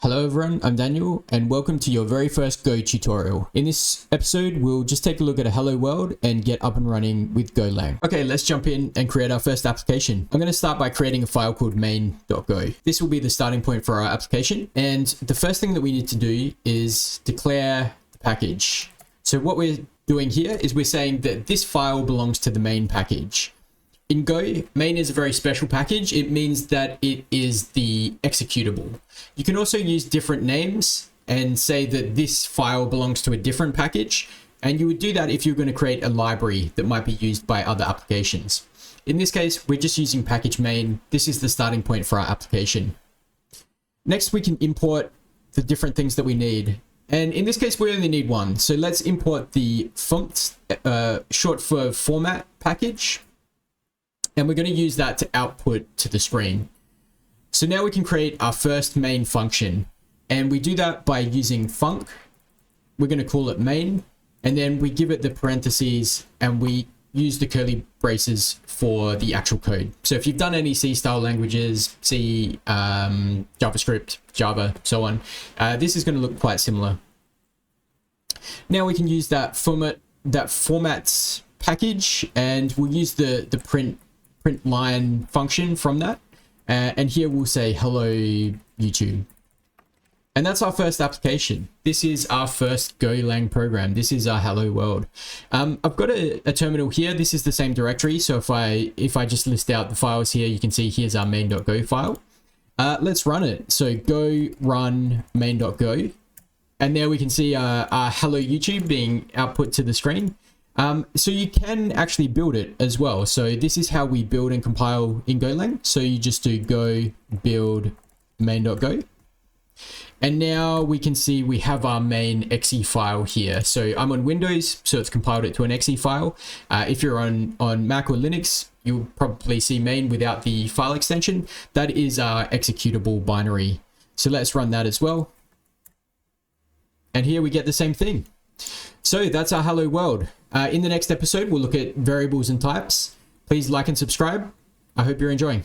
Hello everyone, I'm Daniel and welcome to your very first Go tutorial. In this episode, we'll just take a look at a hello world and get up and running with Golang. Okay, let's jump in and create our first application. I'm going to start by creating a file called main.Go. This will be the starting point for our application. And the first thing that we need to do is declare the package. So what we're doing here is we're saying that this file belongs to the main package. In Go, main is a very special package. It means that it is the executable. You can also use different names and say that this file belongs to a different package. And you would do that if you're going to create a library that might be used by other applications. In this case, we're just using package main. This is the starting point for our application. Next, we can import the different things that we need. And in this case, we only need one. So let's import the fmt, short for format package. And we're going to use that to output to the screen. So now we can create our first main function. And we do that by using func. We're going to call it main. And then we give it the parentheses and we use the curly braces for the actual code. So if you've done any C style languages, C, JavaScript, Java, so on, this is going to look quite similar. Now we can use that formats package and we'll use the print line function from that. And here we'll say, hello, YouTube. And that's our first application. This is our first Golang program. This is our hello world. I've got a terminal here. This is the same directory. So if I just list out the files here, you can see here's our main.go file. Let's run it. So go run main.go. And there we can see our hello YouTube being output to the screen. So you can actually build it as well. So this is how we build and compile in Golang. So you just do go build main.go. And now we can see we have our main exe file here. So I'm on Windows, so it's compiled it to an exe file. If you're on Mac or Linux, you'll probably see main without the file extension. That is our executable binary. So let's run that as well. And here we get the same thing. So that's our hello world. In the next episode, we'll look at variables and types. Please like and subscribe. I hope you're enjoying.